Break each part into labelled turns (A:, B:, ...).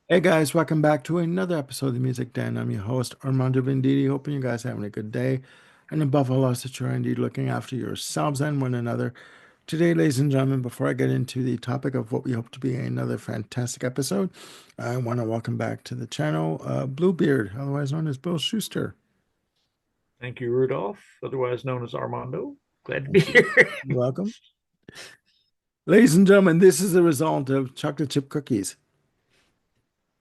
A: Hey guys, welcome back to another episode of the Music Den. I'm your host, Armando Venditti. Hoping you guys are having a good day. And above all else, that you're indeed looking after yourselves and one another. Today, ladies and gentlemen, before I get into the topic of what we hope to be another fantastic episode, I want to welcome back to the channel Bluebeard, otherwise known as Bill Schuster.
B: Thank you, Rudolph, otherwise known as Armando. Glad to be
A: Thank you.
B: here.
A: You're welcome. Ladies and gentlemen, this is the result of chocolate chip cookies.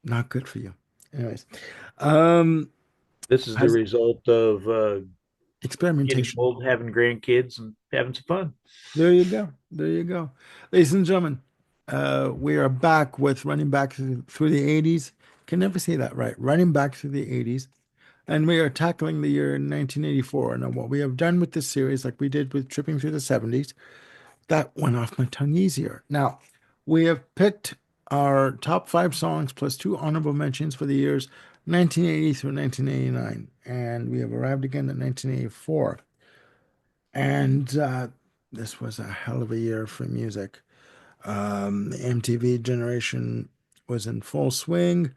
A: Not good for you. Anyways, um,
B: This is the
A: as
B: result of getting
A: experimentation.
B: old, having grandkids, and having some fun.
A: There you go. There you go. Ladies and gentlemen, we are back with running back through the 80s. Can never say that right. Running back through the 80s. And we are tackling the year 1984. Now, what we have done with this series, like we did with Tripping Through the 70s, that went off my tongue easier. Now, we have picked our top five songs plus two honorable mentions for the years 1980 through 1989. And we have arrived again at 1984. And this was a hell of a year for music. The MTV generation was in full swing.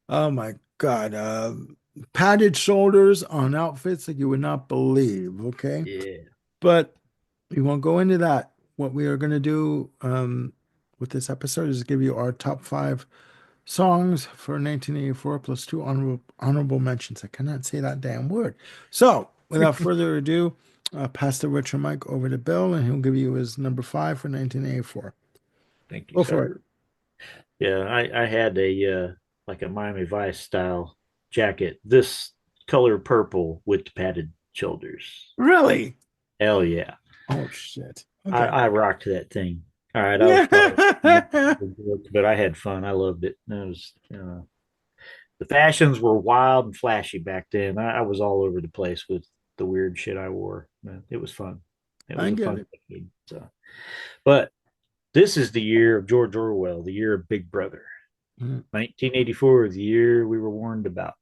A: Oh my God. Padded shoulders on outfits like you would not believe. Okay.
B: Yeah.
A: But we won't go into that. What we are going to do with this episode is give you our top five songs for 1984 plus two honorable mentions. I cannot say that damn word. So, without further ado, pass the retro mic over to Bill, and he'll give you his number five for 1984.
B: Thank you,
A: Go for it.
B: sir. Yeah, I had a like a Miami Vice style jacket, this color purple with the padded shoulders.
A: Really?
B: Hell yeah.
A: Oh shit.
B: I,
A: Okay.
B: I rocked that thing. All right, I was probably,
A: Yeah.
B: but I had fun. I loved it. It was, the fashions were wild and flashy back then. I was all over the place with the weird shit I wore. Man, it was fun. It
A: I
B: was a
A: get
B: fun
A: it.
B: decade. So, but this is the year of George Orwell, the year of Big Brother.
A: Mm,
B: 1984 is the year we were warned about,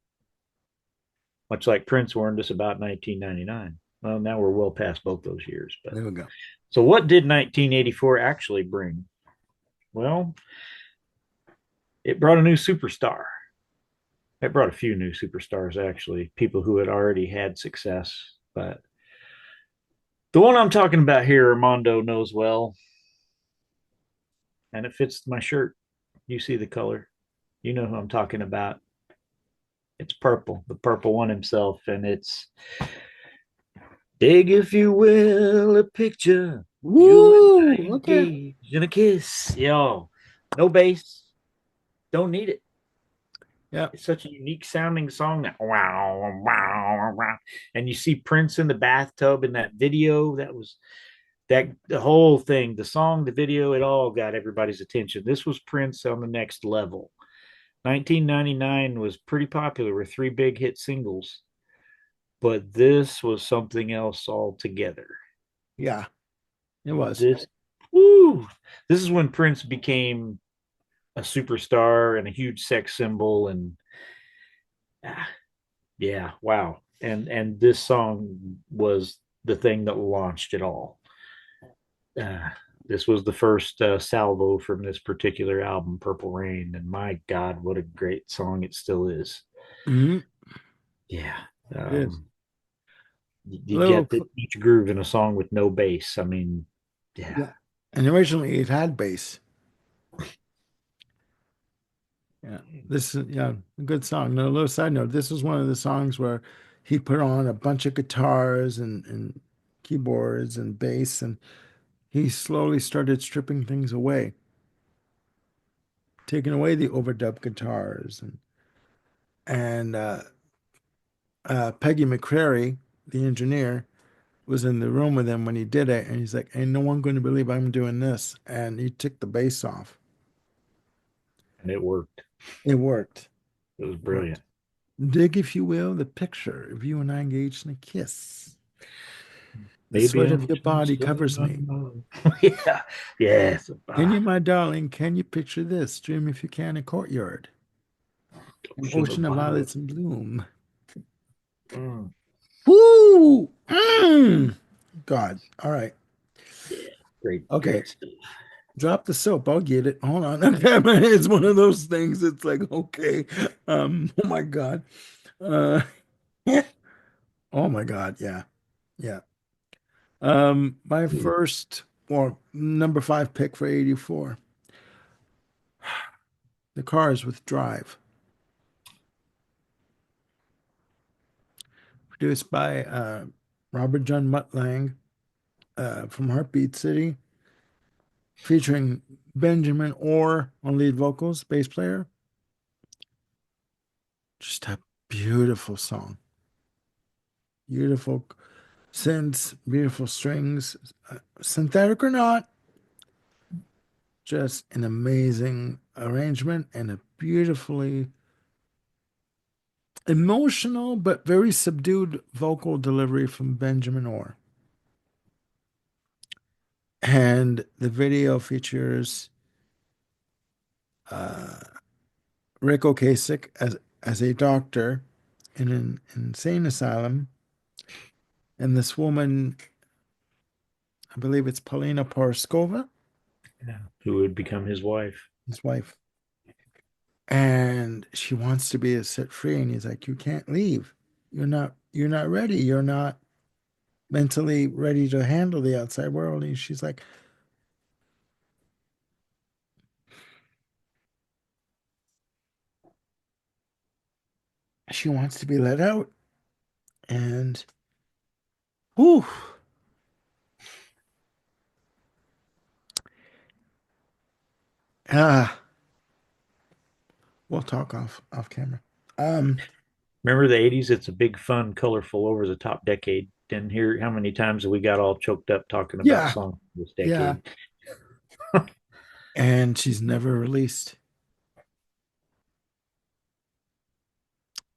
B: much like Prince warned us about 1999. Well, now we're well past both those years. But
A: there we go.
B: so, what did 1984 actually bring? Well, it brought a new superstar. It brought a few new superstars, actually, people who had already had success. But the one I'm talking about here, Armando knows well, and it fits my shirt. You see the color. You know who I'm talking about. It's purple, the purple one himself, and it's dig, if you will, a picture. You and I
A: Woo! Okay.
B: engaged in a kiss. Yo, no bass, don't need it.
A: Yeah.
B: It's such a unique sounding song that wow, wow, wow. And you see Prince in the bathtub in that video. That was that the whole thing, the song, the video, it all got everybody's attention. This was Prince on the next level. 1999 was pretty popular with three big hit singles, but this was something else altogether.
A: Yeah. It was.
B: This, woo, this is when Prince became a superstar and a huge sex symbol, and ah, yeah, wow. And this song was the thing that launched it all. Uh, this was the first salvo from this particular album, Purple Rain, and my God, what a great song it still is.
A: Hmm.
B: Yeah,
A: It is. A
B: you
A: little.
B: get the each groove in a song with no bass. I mean, yeah,
A: Yeah. And originally it had bass. Yeah. This is yeah, a good song. Now, a little side note, this was one of the songs where he put on a bunch of guitars and keyboards and bass, and he slowly started stripping things away, taking away the overdub guitars and Peggy McCrary, the engineer, was in the room with him when he did it, and he's like, "Ain't no one going to believe I'm doing this," and he took the bass off.
B: and it worked.
A: It worked.
B: It was
A: It worked.
B: brilliant.
A: Dig, if you will, the picture of you and I engaged in a kiss. The
B: Maybe
A: sweat of
B: I'm
A: your body
B: just
A: covers me.
B: yeah, yes.
A: Can you, my darling, can you picture this? Dream if you can, a courtyard, an
B: Ocean of
A: ocean of
B: violence.
A: violets in bloom.
B: Mm,
A: Woo! Mm! God. All right.
B: yeah, great,
A: Okay.
B: great stuff.
A: drop the soap. I'll get it. Hold on. Okay, it's one of those things. It's like, okay. Oh my God. Uh, oh my God. Yeah. Yeah. My first or number five pick for 84, the Cars with Drive, produced by Robert John Mutt-Lange from Heartbeat City, featuring Benjamin Orr on lead vocals, bass player. Just a beautiful song. Beautiful synths, beautiful strings, synthetic or not, just an amazing arrangement and a beautifully emotional but very subdued vocal delivery from Benjamin Orr. And the video features uh, Rick Ocasek as a doctor in an insane asylum, and this woman, I believe it's Paulina Porskova,
B: Yeah. Who would become his wife.
A: his wife, and she wants to be set free, and he's like, "You can't leave. You're not ready. You're not mentally ready to handle the outside world." And she's like, she wants to be let out, and whew, ah, we'll talk off camera. Um,
B: Remember the 80s? It's a big, fun, colorful, over the top decade. And here, how many times have we got all choked up talking about
A: yeah,
B: songs this
A: yeah,
B: decade?
A: and she's never released.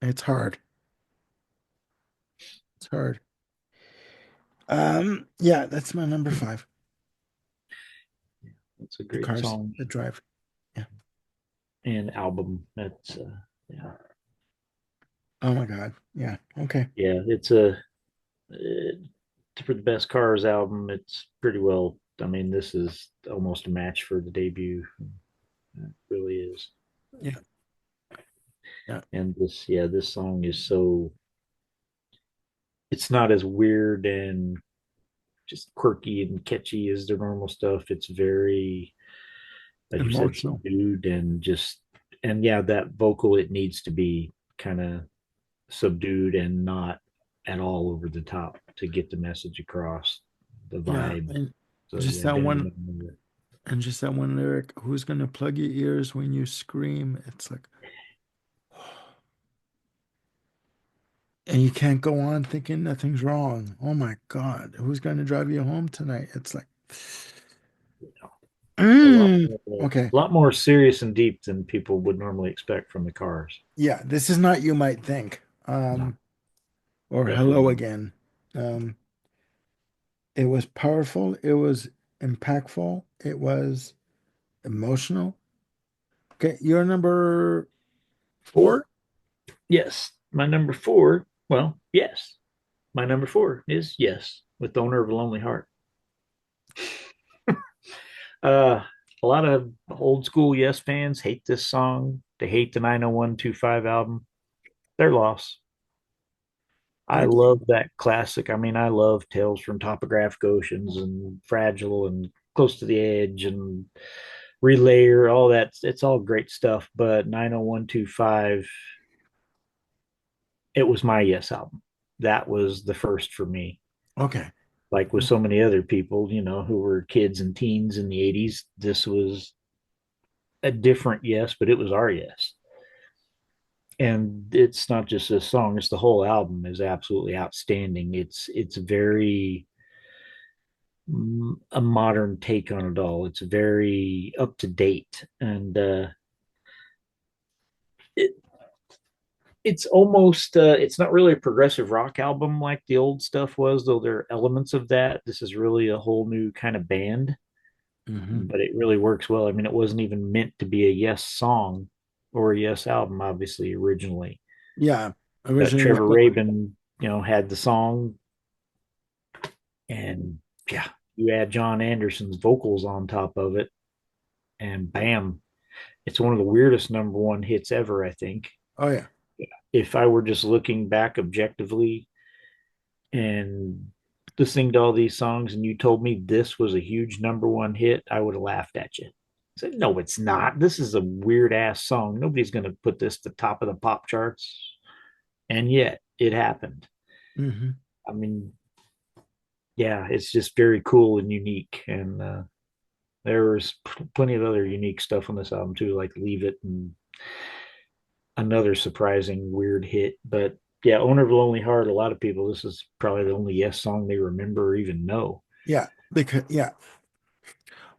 A: It's hard. It's hard. Yeah, that's my number five.
B: It's a
A: The
B: great
A: Cars
B: song
A: that Drive. Yeah.
B: and album. That's yeah,
A: Oh my God. Yeah. Okay.
B: yeah. It's a for the best Cars album. It's pretty well. I mean, this is almost a match for the debut. It really is.
A: Yeah. Yeah.
B: And this, yeah, this song is so. It's not as weird and just quirky and catchy as the normal stuff. It's very, like you said,
A: Emotional.
B: subdued and just, and yeah, that vocal, it needs to be kind of subdued and not at all over the top to get the message across, the
A: Yeah.
B: vibe.
A: And
B: So
A: just
B: yeah,
A: that one,
B: Benjamin.
A: and just that one lyric, who's gonna plug your ears when you scream? It's like, and you can't go on thinking nothing's wrong. Oh my God. Who's gonna drive you home tonight? It's like, mm. Okay.
B: A lot more serious and deep than people would normally expect from the Cars.
A: Yeah. This is not You Might Think.
B: No,
A: Or
B: definitely
A: Hello
B: not.
A: Again. Um, it was powerful. It was impactful. It was emotional. Okay, your number
B: Four.
A: four?
B: Yes. My number four. Well, yes. My number four is Yes, with the owner of a lonely heart. Uh, a lot of old school Yes fans hate this song. They hate the 90125 album. Their loss. I
A: Okay.
B: love that classic. I mean, I love Tales from Topographic Oceans and Fragile and Close to the Edge and Relayer, all that. It's all great stuff. But 90125, it was my Yes album. That was the first for me.
A: Okay.
B: Like with so many other people, who were kids and teens in the 80s, this was a different Yes, but it was our Yes. And it's not just this song, it's the whole album is absolutely outstanding. It's very a modern take on it all. It's very up to date, and it, it's almost it's not really a progressive rock album like the old stuff was, though there are elements of that. This is really a whole new kind of band,
A: Hmm.
B: but it really works well. I mean, it wasn't even meant to be a Yes song or a Yes album, obviously originally.
A: Yeah. Originally
B: Trevor
A: went with,
B: Rabin, had the song, and yeah, you add John Anderson's vocals on top of it. and bam, it's one of the weirdest number one hits ever, I think.
A: Oh yeah.
B: If I were just looking back objectively and listening to all these songs and you told me this was a huge number one hit, I would have laughed at you. I said, no, it's not. This is a weird ass song. Nobody's going to put this to the top of the pop charts. And yet it happened.
A: Hmm.
B: I mean, yeah, it's just very cool and unique. And there was plenty of other unique stuff on this album too, like Leave It and another surprising weird hit. But yeah, Owner of a Lonely Heart, a lot of people, this is probably the only Yes song they remember or even know.
A: Yeah, because yeah.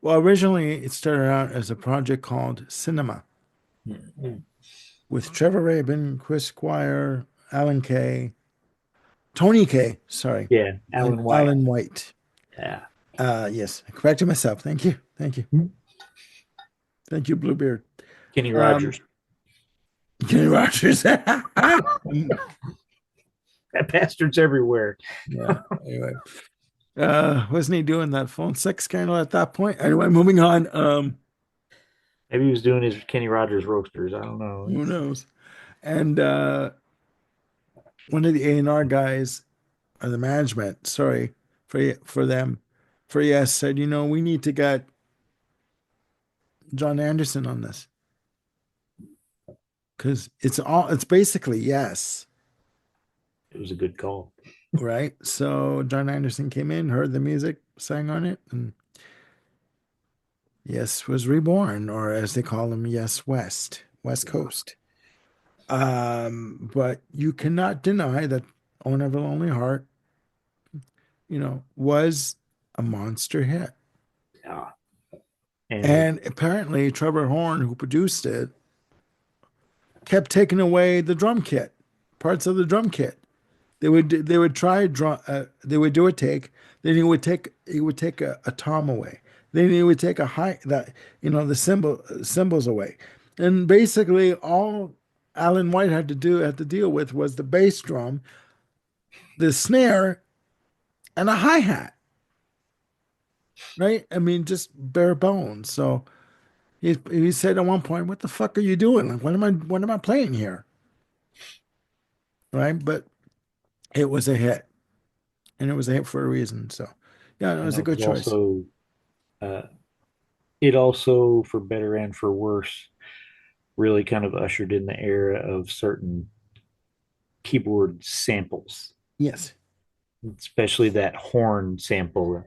A: Well, originally it started out as a project called Cinema with Trevor Rabin, Chris Squire, Alan Kay, Tony Kay, sorry,
B: Yeah,
A: and
B: Alan White.
A: Alan White.
B: Yeah.
A: Yes, I corrected myself. Thank you. Thank you. Thank you, Bluebeard.
B: Kenny
A: Um,
B: Rogers.
A: Kenny Rogers.
B: That bastard's everywhere.
A: Yeah. Anyway, wasn't he doing that phone sex scandal at that point? Anyway, moving on.
B: Maybe he was doing his Kenny Rogers roasters. I don't know.
A: Who knows? And one of the A&R guys or the management, sorry, for them, for Yes, said, we need to get John Anderson on this because it's basically Yes,
B: It was a good call.
A: right? So John Anderson came in, heard the music, sang on it, and Yes was reborn, or as they call him, Yes West Coast. But you cannot deny that Owner of a Lonely Heart, was a monster hit.
B: Yeah. And
A: And apparently Trevor Horn, who produced it, kept taking away the drum kit, parts of the drum kit. They would try drum they would do a take, then he would take a tom away. Then he would take a high that the cymbals away. And basically all Alan White had to deal with was the bass drum, the snare, and a hi-hat, right? I mean, just bare bones. So he said at one point, "What the fuck are you doing? Like, what am I playing here?" Right? But it was a hit, and it was a hit for a reason. So, yeah, it
B: and
A: was a
B: it
A: good
B: was
A: choice.
B: also uh, it also, for better and for worse, really kind of ushered in the era of certain keyboard samples,
A: Yes.
B: especially that horn sample.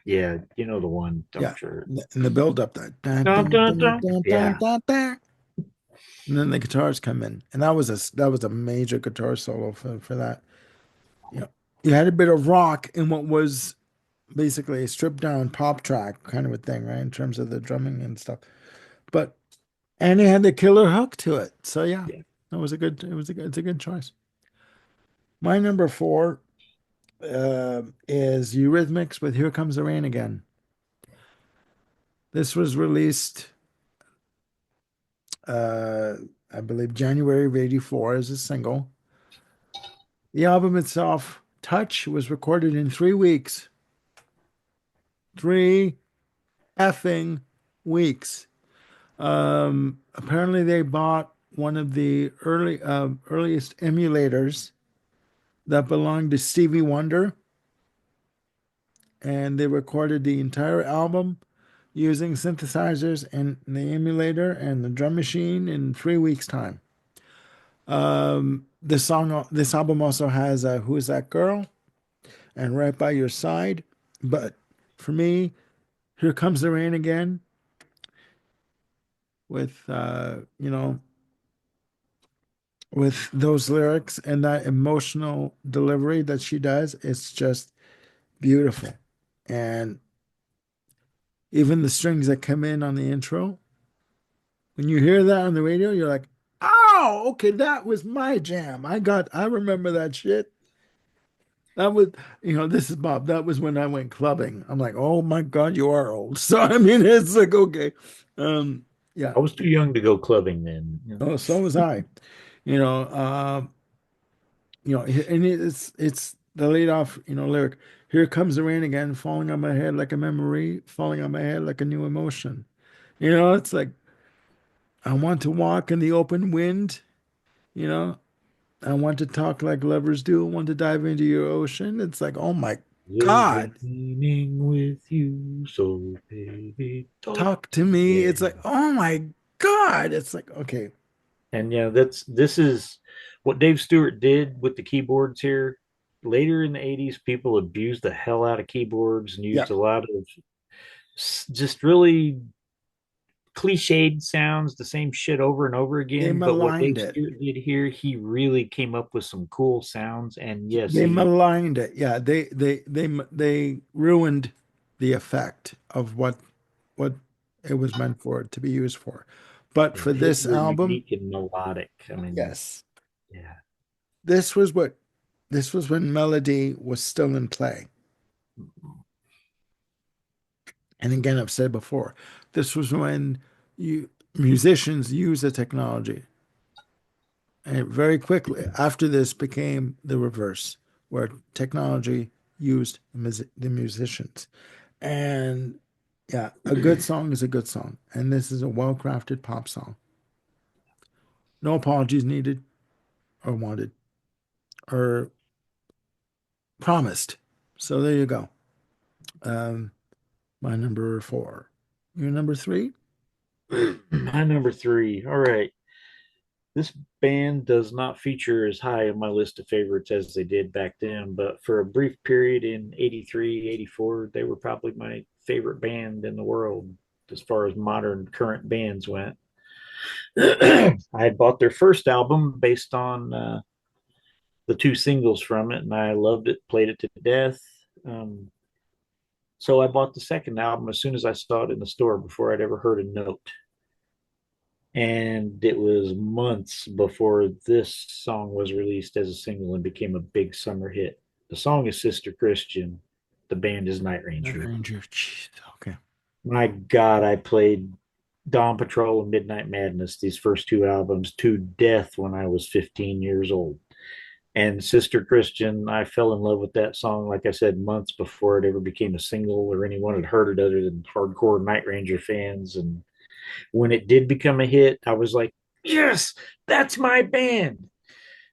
B: Yeah, you know the one, I'm
A: Yeah.
B: sure.
A: And the build up that dun,
B: Dun,
A: dun,
B: dun,
A: dun,
B: dun.
A: dun, dun,
B: Yeah,
A: dun, dun. And then the guitars come in. And that was a major guitar solo for that. Yeah. You had a bit of rock in what was basically a stripped down pop track kind of a thing, right? In terms of the drumming and stuff. But and it had the killer hook to it. So yeah,
B: yeah.
A: it's a good choice. My number four is Eurythmics with Here Comes the Rain Again. This was released uh I believe January of 84 as a single. The album itself, Touch, was recorded in 3 weeks. 3 effing weeks. Apparently they bought one of the earliest emulators that belonged to Stevie Wonder, and they recorded the entire album using synthesizers and the emulator and the drum machine in 3 weeks' time. This album also has "Who Is That Girl" and "Right by Your Side," but for me, "Here Comes the Rain Again" with with those lyrics and that emotional delivery that she does, it's just beautiful. And even the strings that come in on the intro, when you hear that on the radio, you're like, oh, okay, that was my jam. I remember that shit. That was, this is Bob. That was when I went clubbing. I'm like, oh my God, you are old. So, I mean, it's like, okay. Um, yeah.
B: I was too young to go clubbing then. You know.
A: Oh, so was I. You know, and it's the lead off, lyric. Here comes the rain again, falling on my head like a memory, falling on my head like a new emotion. It's like I want to walk in the open wind, you know. I want to talk like lovers do, I want to dive into your ocean. It's like, oh my God,
B: Living with you, so baby, talk
A: talk
B: to
A: to
B: me.
A: me. It's
B: Yeah.
A: like, oh my God. It's like, okay,
B: And yeah, this is what Dave Stewart did with the keyboards here. Later in the 80s, people abused the hell out of keyboards and
A: yeah,
B: used a lot of just really cliched sounds, the same shit over and over
A: they
B: again. But what
A: maligned
B: Dave
A: it.
B: Stewart did here, he really came up with some cool sounds. And yes,
A: They
B: he
A: maligned it. Yeah, they ruined the effect of what it was meant for it to be used for. But
B: yeah,
A: for
B: his
A: this
B: were
A: album,
B: unique and melodic. I mean,
A: yes,
B: yeah.
A: this was what this was when melody was still in play. And again, I've said before, this was when you musicians use the technology. And very quickly after this became the reverse, where technology used the musicians. And yeah, a good song is a good song. And this is a well-crafted pop song. No apologies needed or wanted or promised. So there you go. Um, my number four. Your number three?
B: My number three. All right. This band does not feature as high on my list of favorites as they did back then, but for a brief period in 83, 84, they were probably my favorite band in the world as far as modern current bands went. I had bought their first album based on the two singles from it, and I loved it, played it to death. Um, so I bought the second album as soon as I saw it in the store before I'd ever heard a note. And it was months before this song was released as a single and became a big summer hit. The song is Sister Christian. The band is Night
A: Night
B: Ranger.
A: Ranger. Jeez, okay.
B: My God, I played Dawn Patrol and Midnight Madness, these first two albums, to death when I was 15 years old. And Sister Christian, I fell in love with that song, like I said, months before it ever became a single or anyone had heard it other than hardcore Night Ranger fans. And when it did become a hit, I was like, yes, that's my band.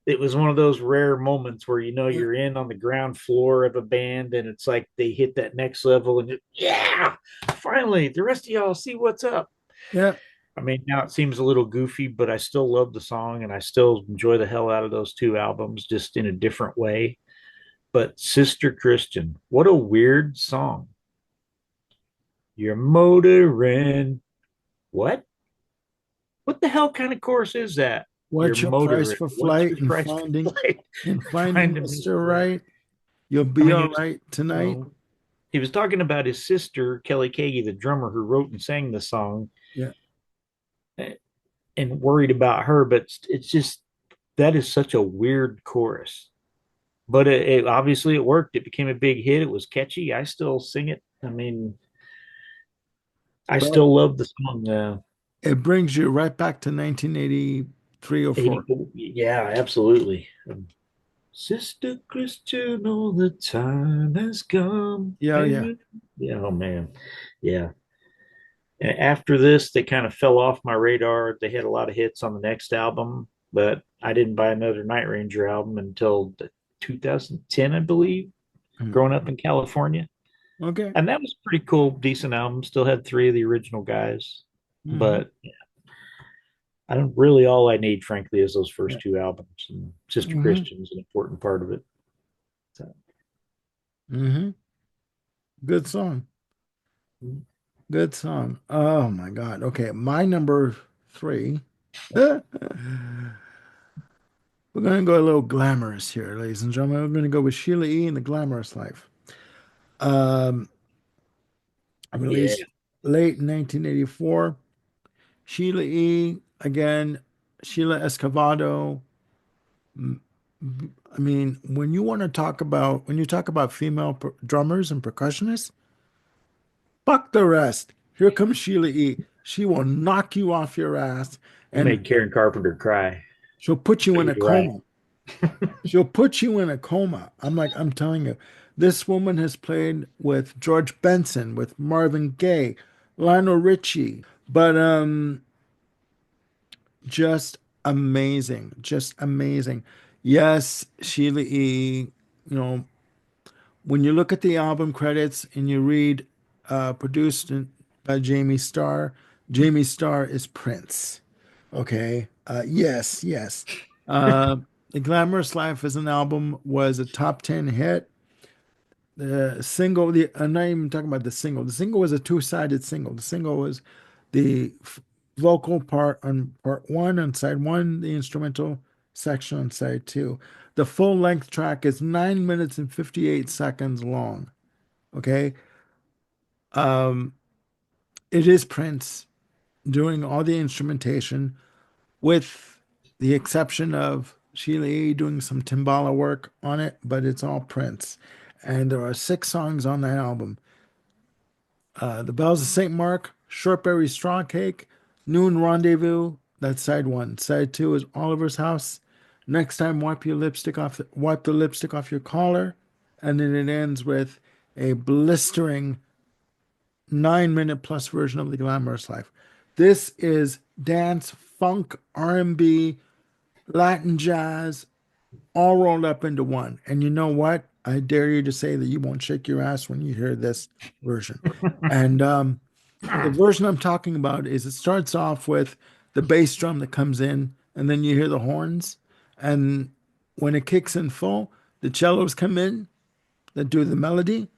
B: It was one of those rare moments where
A: Yeah,
B: you're in on the ground floor of a band and it's like they hit that next level and yeah, finally the rest of y'all see what's up.
A: yeah.
B: I mean, now it seems a little goofy, but I still love the song and I still enjoy the hell out of those two albums just in a different way. But Sister Christian, what a weird song. You're motoring. What? What the hell kind of chorus is that? You're
A: What's your price
B: motoring.
A: for
B: What's
A: flight
B: your
A: and
B: price for
A: finding
B: flight?
A: and finding
B: Finding
A: Mr.
B: Mr. Right.
A: Right? You'll
B: I
A: be
B: mean,
A: all right tonight.
B: he was talking about his sister, Kelly Kagi, the drummer who wrote and sang the song,
A: Yeah.
B: eh, and worried about her. But it's just, that is such a weird chorus. But it obviously it worked. It became a big hit. It was catchy. I still sing it. I mean, I
A: Well,
B: still love the song.
A: it brings you right back to 1983 or 4.
B: 84. Yeah, absolutely. Sister Christian, all the time has come.
A: Yeah, yeah.
B: And yeah, oh man. Yeah. After this, they kind of fell off my radar. They had a lot of hits on the next album, but I didn't buy another Night Ranger album until 2010, I believe,
A: Mm.
B: growing up in California.
A: Okay.
B: And that was a pretty cool, decent album. Still had three of the original guys.
A: Hmm.
B: But I don't really, all I need, frankly, is those
A: Yeah.
B: first two albums. And Sister
A: Hmm.
B: Christian's an important part of it. So,
A: Hmm. Good song. Good song. Oh my God. Okay, my number three. We're gonna go a little glamorous here, ladies and gentlemen. We're gonna go with Sheila E. and the Glamorous Life. Um,
B: yeah.
A: released late 1984. Sheila E. again, Sheila Escovedo. M- I mean, when you talk about female drummers and percussionists, fuck the rest. Here comes Sheila E. She will knock you off your ass
B: You
A: and
B: made Karen Carpenter cry.
A: she'll put you
B: So
A: in a
B: you're right.
A: coma. She'll put you in a coma. I'm telling you, this woman has played with George Benson, with Marvin Gaye, Lionel Richie. But just amazing, just amazing. Yes, Sheila E. You know, when you look at the album credits and you read produced by Jamie Starr is Prince. Okay. Yes, yes. Uh, The Glamorous Life as an album was a top 10 hit. I'm not even talking about the single. The single was a two-sided single. The single was the vocal part on part one on side one, the instrumental section on side two. The full length track is 9 minutes and 58 seconds long. Okay. Um, it is Prince doing all the instrumentation, with the exception of Sheila E. doing some timbala work on it, but it's all Prince. And there are 6 songs on that album. The Bells of St. Mark, Shortberry Straw Cake, Noon Rendezvous. That's side one. Side two is Oliver's House. Next time, wipe the lipstick off your collar, and then it ends with a blistering 9 minute plus version of The Glamorous Life. This is dance, funk, R&B, Latin jazz, all rolled up into one. And you know what? I dare you to say that you won't shake your ass when you hear this version. And the version I'm talking about is it starts off with the bass drum that comes in, and then you hear the horns. And when it kicks in full, the cellos come in that do the melody,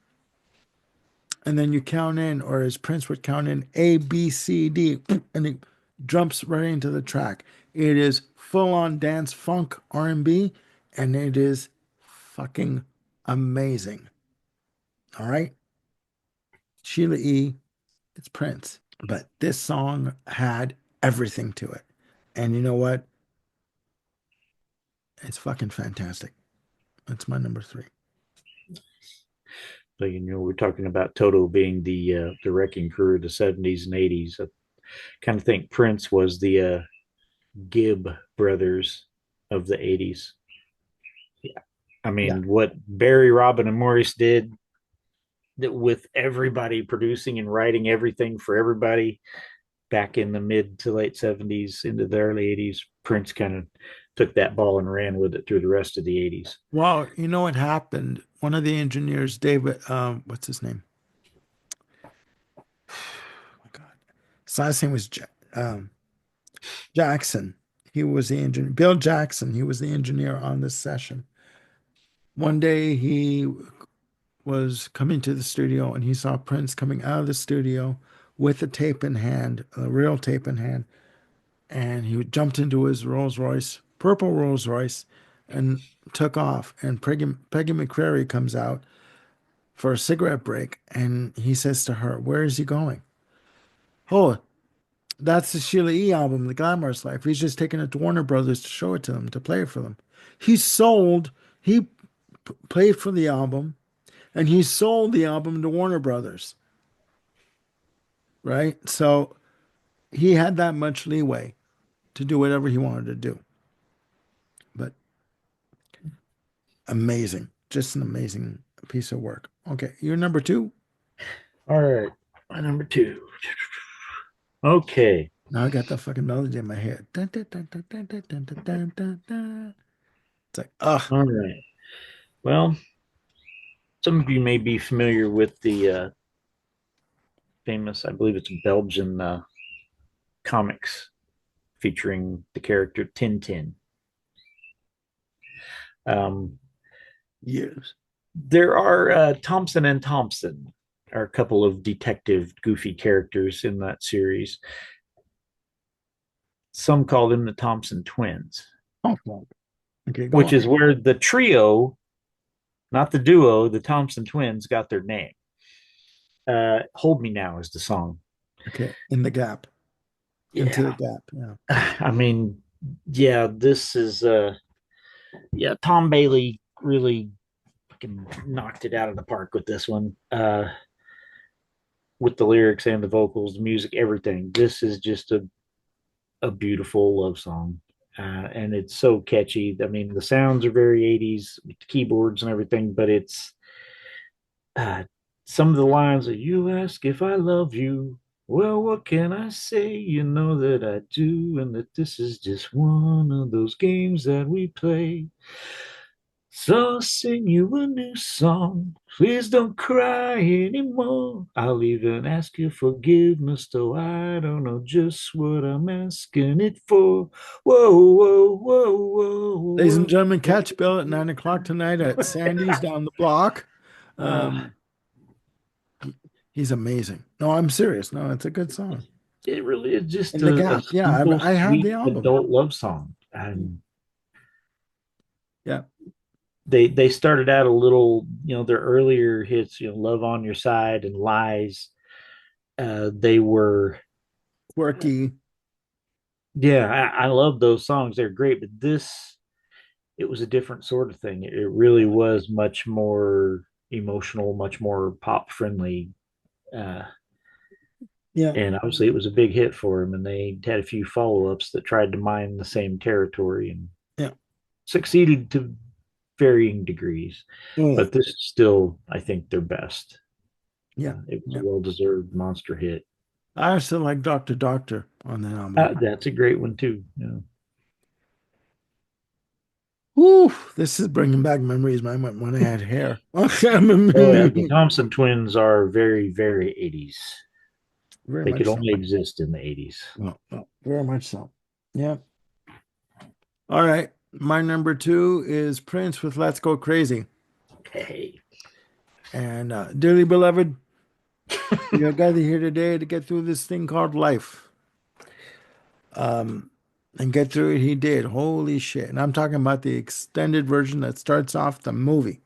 A: and then you count in, or as Prince would count in, A, B, C, D, and it jumps right into the track. It is full on dance funk R&B, and it is fucking amazing. All right. Sheila E., it's Prince. But this song had everything to it. And you know what? It's fucking fantastic. That's my number three.
B: So, we're talking about Toto being the wrecking crew of the 70s and 80s. I kind of think Prince was the Gibb brothers of the 80s. I
A: Yeah.
B: mean, what Barry, Robin, and Morris did with everybody producing and writing everything for everybody back in the mid to late 70s into the early 80s, Prince kind of took that ball and ran with it through the rest of the 80s.
A: Well, you know what happened? One of the engineers, David, what's his name? Oh my God. His last name was Jackson. He was the engineer. Bill Jackson. He was the engineer on this session. One day he was coming to the studio and he saw Prince coming out of the studio with a tape in hand, a real tape in hand, and he jumped into his Rolls Royce, purple Rolls Royce, and took off. And Peggy McCrary comes out for a cigarette break, and he says to her, "Where is he going?" "Oh, that's the Sheila E. album, The Glamorous Life. He's just taking it to Warner Brothers to show it to them, to play it for them." He sold, he played for the album, and he sold the album to Warner Brothers, right? So he had that much leeway to do whatever he wanted to do. But amazing, just an amazing piece of work. Okay, you're number two.
B: All right, my number two. Okay.
A: Now I got that fucking melody in my head. Dun, dun, dun, dun, dun, dun, dun, dun, dun, dun, dun. It's like, ugh,
B: All right. Well, some of you may be familiar with the famous, I believe it's Belgian comics featuring the character Tintin. Um,
A: years.
B: there are Thompson and Thompson are a couple of detective goofy characters in that series. Some call them the Thompson twins,
A: Oh, well, okay, go
B: which
A: on.
B: is where the trio, not the duo, the Thompson twins got their name. Hold Me Now is the song.
A: Okay, in the gap, into the
B: Yeah.
A: gap. Yeah.
B: I mean, yeah, this is yeah, Tom Bailey really fucking knocked it out of the park with this one. With the lyrics and the vocals, the music, everything. This is just a beautiful love song. And it's so catchy. I mean, the sounds are very 80s with the keyboards and everything, but it's uh, some of the lines that you ask if I love you. Well, what can I say? You know that I do, and that this is just one of those games that we play. So I'll sing you a new song. Please don't cry anymore. I'll even ask your forgiveness, though I don't know just what I'm asking it for. Whoa, whoa, whoa,
A: Ladies and
B: whoa,
A: gentlemen,
B: whoa.
A: catch Bill at 9 o'clock tonight at Sandy's down the block.
B: Uh,
A: Um, he's amazing. No, I'm serious. No, it's a good song.
B: it really is just
A: And the
B: a
A: Gap, yeah,
B: simple,
A: I have the
B: sweet
A: album.
B: adult love song. And
A: Yeah,
B: they started out a little, their earlier hits, Love on Your Side and Lies. They were,
A: quirky.
B: yeah, I love those songs. They're great, but this, it was a different sort of thing. It really
A: Yeah,
B: was much more emotional, much more pop friendly. Uh,
A: yeah,
B: and obviously, it was a big hit for him. And they had a few follow ups that tried to mine the same territory and
A: yeah.
B: succeeded to varying degrees.
A: Oh, yeah,
B: But this is still, I think, their best.
A: yeah,
B: It was a
A: yeah.
B: well deserved monster hit.
A: I also like Doctor Doctor on the album.
B: That's a great one, too. Yeah.
A: Whew, this is bringing back memories, man, when I had hair.
B: Oh, yeah. The
A: Very
B: Thompson twins are very, very 80s. They could
A: much so.
B: only exist in the 80s.
A: Well, well, very much so. Yeah. All right. My number two is Prince with Let's Go Crazy.
B: Okay.
A: And dearly beloved, we are gathered here today to get through this thing called life. Um, and get through it, he did. Holy shit. And I'm talking about the extended version that starts off the movie.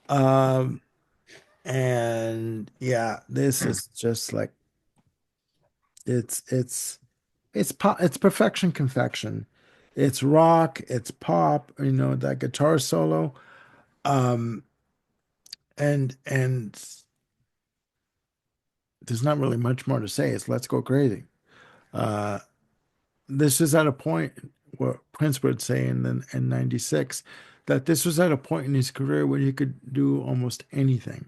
A: Um, and yeah, this is just like it's it's it's pop, it's perfection confection. It's rock, it's pop, that guitar solo. Um, and there's not really much more to say. It's Let's Go Crazy. Uh, this is at a point where Prince would say in 96 that this was at a point in his career where he could do almost anything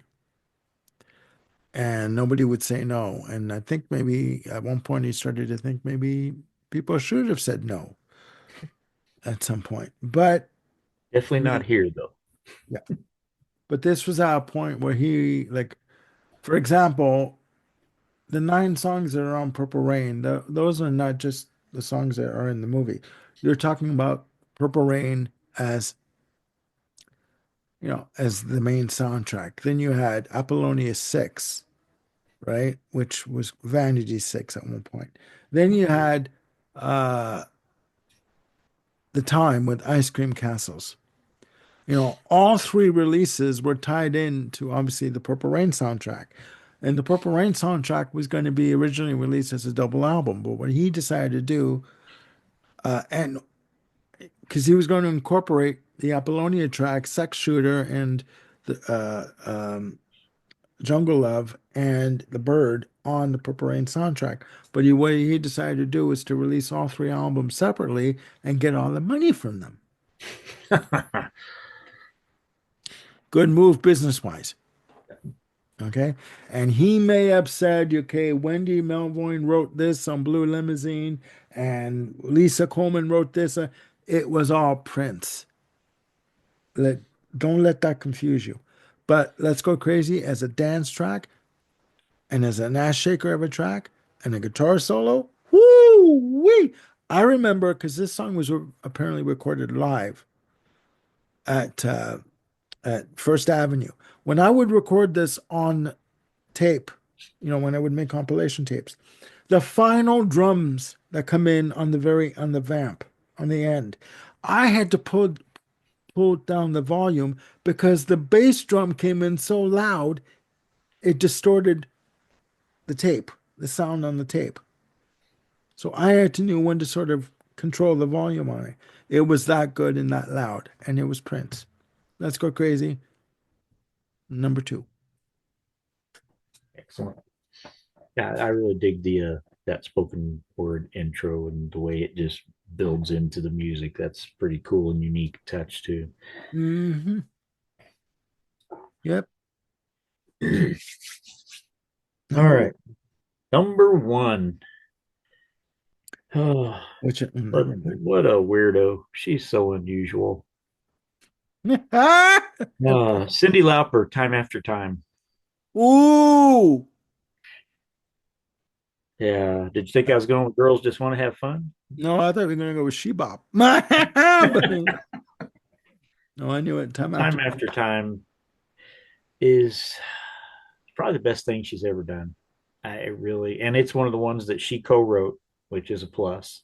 A: and nobody would say no. And I think maybe at one point he started to think maybe people should have said no at some point. But
B: Definitely not
A: he,
B: here, though.
A: yeah, but this was at a point where he, like, for example, the 9 songs that are on Purple Rain, those are not just the songs that are in the movie. You're talking about Purple Rain as, as the main soundtrack. Then you had Apollonia 6, right? Which was Vanity 6 at one point. Then you had uh The Time with Ice Cream Castles. All 3 releases were tied in to obviously the Purple Rain soundtrack. And the Purple Rain soundtrack was going to be originally released as a double album, but what he decided to do, and because he was going to incorporate the Apollonia track, Sex Shooter, and the Jungle Love, and The Bird on the Purple Rain soundtrack. But what he decided to do was to release all 3 albums separately and get all the money from them. Good move business wise. Okay. And he may have said, okay, Wendy Melvoin wrote this on Blue Limousine and Lisa Coleman wrote this. It was all Prince. Let, don't let that confuse you. But Let's Go Crazy as a dance track and as an ass shaker of a track and a guitar solo. Woo wee! I remember because this song was apparently recorded live at uh, at First Avenue. When I would record this on tape, when I would make compilation tapes, the final drums that come in on the vamp on the end, I had to pull down the volume because the bass drum came in so loud it distorted the tape, the sound on the tape. So I had to know when to sort of control the volume on it. It was that good and that loud, and it was Prince. Let's Go Crazy, number two.
B: Excellent. Yeah, I really dig the that spoken word intro and the way it just builds into the music. That's pretty cool and unique touch too.
A: Yep.
B: All
A: Oh,
B: right. Number one. Oh,
A: Which
B: what,
A: number one?
B: what a weirdo. She's so unusual. Cindy Lauper, Time After Time.
A: Ooh.
B: Yeah. Did you think I was going with Girls Just Want to Have Fun?
A: No, I thought we were gonna go with Shebop. But no, I knew it. Time after
B: Time
A: time.
B: After Time is probably the best thing she's ever done. I really, and it's one of the ones that she co-wrote, which is a plus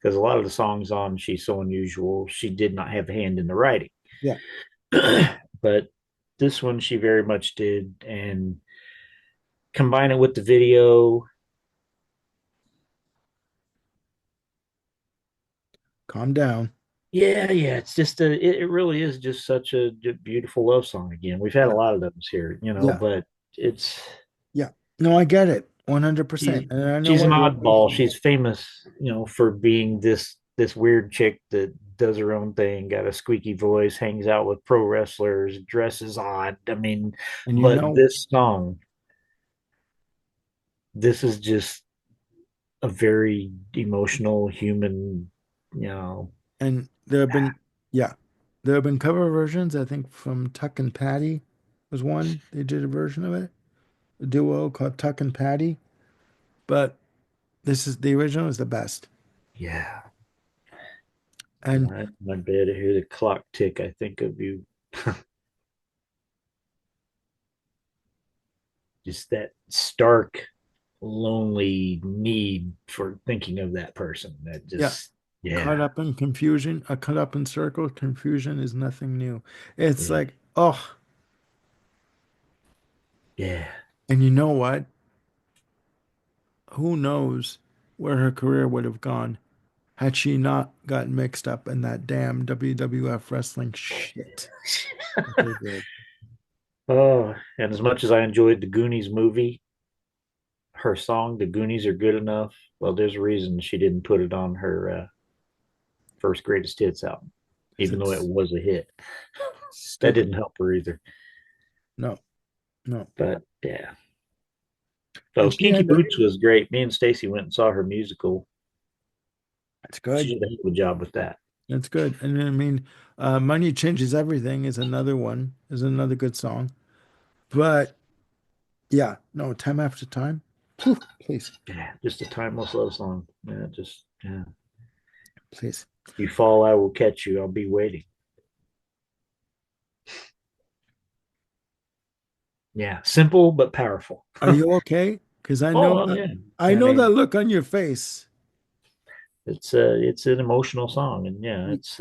B: because a lot of the songs on She's So Unusual, she did not have a hand in the writing.
A: Yeah.
B: But this one she very much did, and combine it with the video.
A: Calm down.
B: Yeah, it's just it really is just such a beautiful love song. Again, we've had a
A: Yeah.
B: lot of those here,
A: Yeah.
B: but it's
A: Yeah. No, I get it. 100%.
B: she,
A: And I know
B: she's
A: why
B: an
A: you're
B: oddball.
A: thinking.
B: She's famous, for being this weird chick that does her own thing, got a squeaky voice, hangs out with pro wrestlers, dresses odd. I mean,
A: And you
B: but
A: know,
B: this song, this is just a very emotional human, you know.
A: and there have been, yeah, there have been cover versions, I think from Tuck and Patty was one. They did a version of it, a duo called Tuck and Patty. But this is the original is the best.
B: Yeah.
A: And
B: Right in my bed, I hear the clock tick. I think of you. Just that stark, lonely need for thinking of that person. That
A: yeah,
B: just, yeah,
A: caught up in confusion, caught up in circles, confusion is nothing new. It's
B: yeah,
A: like, oh,
B: yeah.
A: and you know what? Who knows where her career would have gone had she not gotten mixed up in that damn WWF wrestling shit that they did.
B: Oh, and as much as I enjoyed the Goonies movie, her song, The Goonies Are Good Enough. Well, there's a reason she didn't put it on her first greatest hits album, even though it
A: It's
B: was a hit. That
A: stupid.
B: didn't help her either.
A: No, no.
B: But yeah. So
A: And she
B: Kinky
A: had to,
B: Boots was great. Me and Stacy went and saw her musical.
A: it's
B: She
A: good.
B: did a hell of a job with that.
A: It's good. And I mean, Money Changes Everything is another one, is another good song. But yeah, no, time after time. Phew, please,
B: Yeah, just a timeless love song. Yeah.
A: please.
B: You fall, I will catch you. I'll be waiting. Yeah, simple but powerful.
A: Are you okay? Because I know
B: Oh
A: that
B: yeah.
A: I
B: I
A: know that
B: mean,
A: look on your face.
B: it's an emotional song, and yeah,
A: Y-
B: it's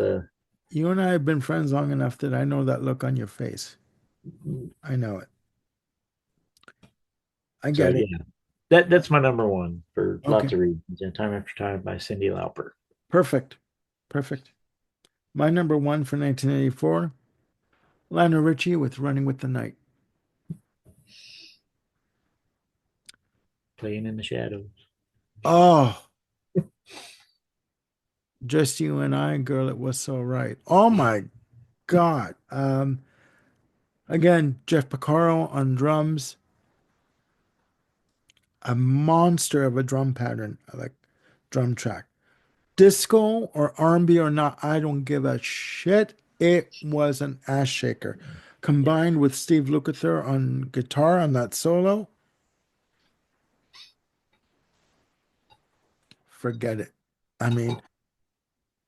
A: You and I have been friends long enough that I know that look on your face. I know it. I
B: so
A: get it.
B: yeah. That's my number one for lots
A: Okay.
B: of reasons. And Time After Time by Cindy Lauper.
A: Perfect. Perfect. My number one for 1984, Lionel Richie with Running with the Night.
B: Playing in the Shadows.
A: Oh, just you and I, girl, it was so right. Oh my God. Again, Jeff Porcaro on drums, a monster of a drum pattern, like drum track. Disco or R&B or not, I don't give a shit. It was an ass shaker. Combined with Steve Lukather on guitar on that solo, forget it. I mean,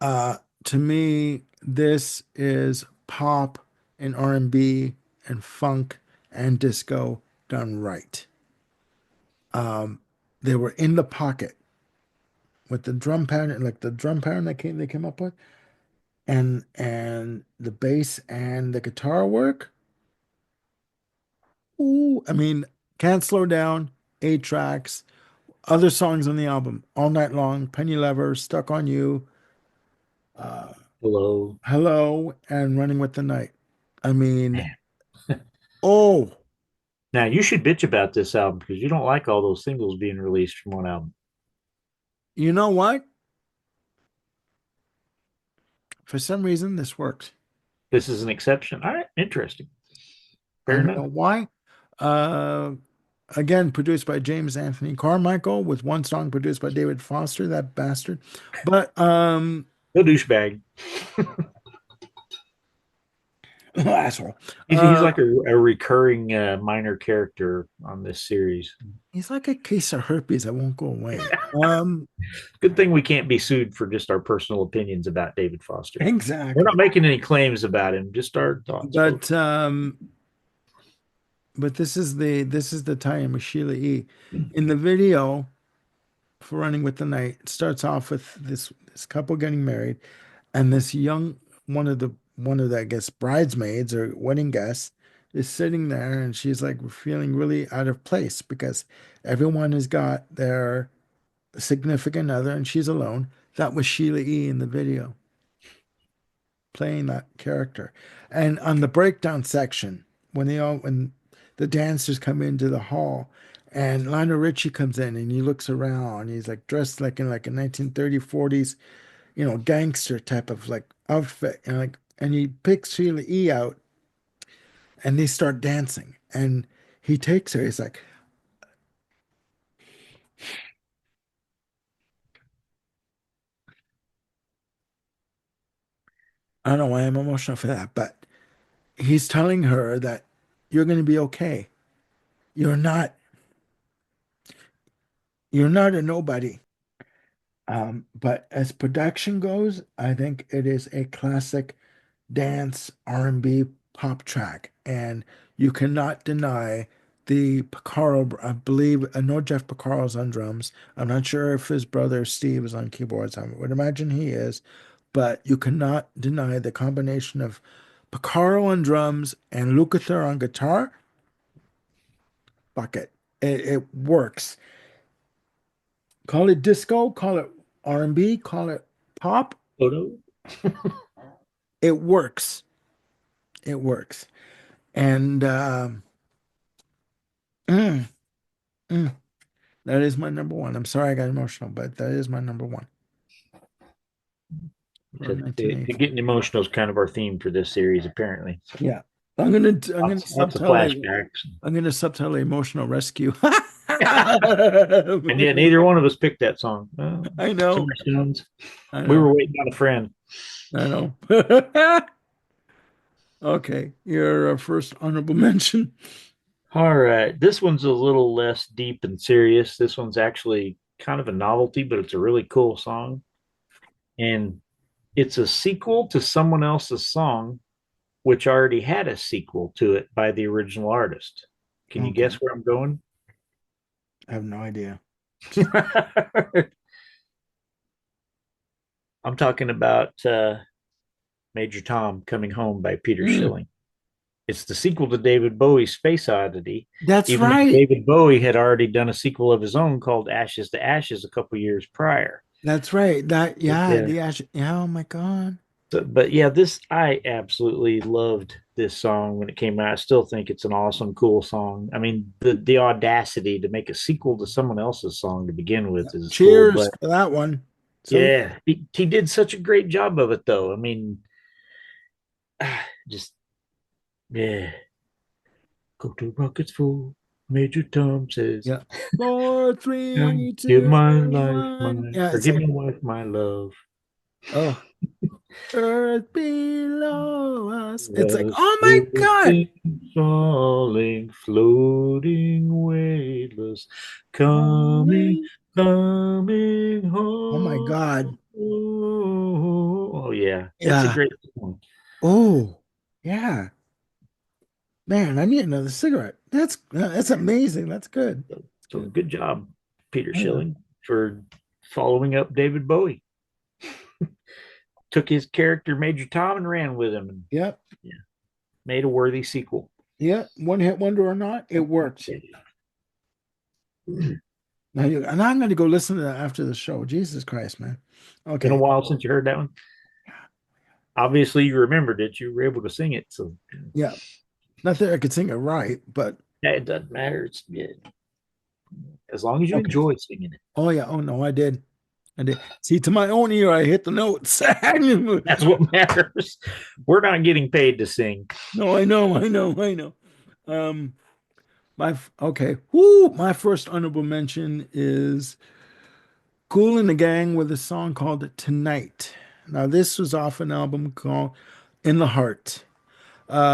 A: uh, to me, this is pop and R&B and funk and disco done right. Um, they were in the pocket with the drum pattern, like the drum pattern that they came up with, and the bass and the guitar work. Ooh, I mean, Can't Slow Down, 8 tracks, other songs on the album, All Night Long, Penny Lever, Stuck on You, uh,
B: Hello.
A: Hello, and Running with the Night. I mean,
B: Man.
A: oh,
B: Now you should bitch about this album because you don't like all those singles being released from one album.
A: you know what? For some reason, this worked.
B: This is an exception. All right, interesting. Fair
A: And you know
B: enough.
A: why? Uh, again produced by James Anthony Carmichael, with one song produced by David Foster, that bastard. But
B: No douchebag.
A: asshole.
B: He's
A: Uh,
B: like a recurring minor character on this series.
A: he's like a case of herpes that won't go away.
B: Good thing we can't be sued for just our personal opinions about David Foster. We're not
A: Exactly.
B: making any claims about him, just our thoughts,
A: But
B: folks.
A: um, but this is the tie-in with Sheila E. In the video for Running with the Night, it starts off with this couple getting married, and this young one of the I guess bridesmaids or wedding guests is sitting there, and she's like feeling really out of place because everyone has got their significant other, and she's alone. That was Sheila E. in the video playing that character. And on the breakdown section, when the dancers come into the hall, and Lionel Richie comes in and he looks around, he's like dressed like in like a 1930s, 40s, gangster type of like outfit, and he picks Sheila E out and they start dancing. And he takes her, he's like, I don't know why I'm emotional for that, but he's telling her that you're going to be okay. You're not, you're not a nobody. But as production goes, I think it is a classic dance R&B pop track, and you cannot deny the Picaro. I believe I know Jeff Picaro's on drums. I'm not sure if his brother Steve is on keyboards. I would imagine he is, but you cannot deny the combination of Picaro on drums and Lukather on guitar. Bucket. It works. Call it disco, call it R&B, call it pop.
B: Photo.
A: It works. It works. And mm, mm, that is my number one. I'm sorry I got emotional, but that is my number one for
B: Getting
A: 1984.
B: emotional is kind of our theme for this series, apparently. So
A: Yeah. I'm gonna
B: lots of
A: subtitle it.
B: flashbacks.
A: I'm gonna subtitle it Emotional Rescue.
B: And yet, neither one of us picked that song.
A: I know.
B: Summer Stones.
A: I
B: We were
A: know.
B: waiting on a friend.
A: I know. Okay. Your first honorable mention.
B: All right. This one's a little less deep and serious. This one's actually kind of a novelty, but it's a really cool song. And it's a sequel to someone else's song, which already had a sequel to it by the original artist. Can you guess
A: Okay.
B: where I'm going?
A: I have no idea.
B: I'm talking about Major Tom Coming Home by Peter
A: Mm,
B: Schilling. It's the sequel to David Bowie's Space Oddity,
A: that's
B: even though
A: right.
B: David Bowie had already done a sequel of his own called Ashes to Ashes a couple years prior.
A: That's right. That yeah,
B: Yeah.
A: the ash. Yeah, oh my God.
B: So, but yeah, this I absolutely loved this song when it came out. I still think it's an awesome, cool song. I mean, the audacity to make a sequel to someone else's song to begin with is cool.
A: Cheers
B: But
A: for that one. So
B: yeah, he did such a great job of it, though. I mean, just yeah, go to Rockets full. Major Tom says,
A: yeah. Four, three,
B: Give
A: two,
B: my life,
A: one.
B: my
A: Yeah,
B: or
A: it's
B: give
A: like,
B: my wife my love.
A: oh, earth below us. It's like,
B: The
A: oh my
B: silver
A: God.
B: thing falling, floating weightless, coming,
A: Holy.
B: coming
A: Oh my
B: home.
A: God.
B: Oh yeah, it's a
A: Yeah.
B: great song.
A: Oh, yeah. Man, I need another cigarette. That's amazing. That's good. That's
B: So
A: good.
B: good job, Peter
A: Oh, yeah.
B: Schilling, for following up David Bowie. Took his character Major Tom and ran with him, and
A: Yep.
B: yeah, made a worthy sequel.
A: Yep. One hit wonder or not, it worked. And I'm going to go listen to that after the show. Jesus Christ, man.
B: Been a
A: Okay.
B: while since you heard that one. Obviously, you remembered it. You were able to sing it, so
A: Yeah. Not that I could sing it right, but
B: yeah, it doesn't matter. It's yeah, as long as you
A: okay.
B: enjoy singing it.
A: Oh yeah. Oh no, I did. I did. See, to my own ear, I hit the notes.
B: That's what matters. We're not getting paid to sing.
A: No, I know, I know, I know. Um, Okay. Whoo, my first honorable mention is Cool and the Gang with a song called Tonight. Now, this was off an album called In the Heart,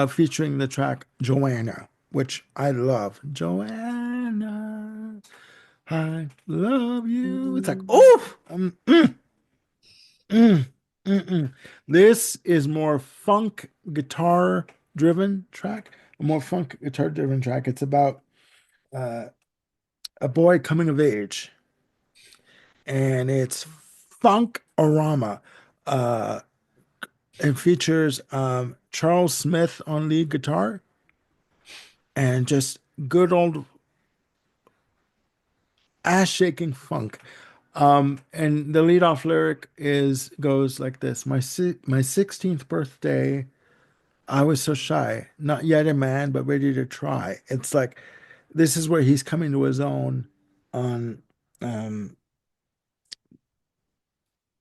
A: featuring the track Joanna, which I love. Joanna, I love you. It's like, oh, mm, mm. This is more funk guitar driven track, a more funk guitar driven track. It's about uh, a boy coming of age, and it's funk orama. Uh, it features Charles Smith on lead guitar and just good old ass shaking funk. And the lead off lyric is goes like this: my 16th birthday, I was so shy, not yet a man, but ready to try. It's like this is where he's coming to his own on um,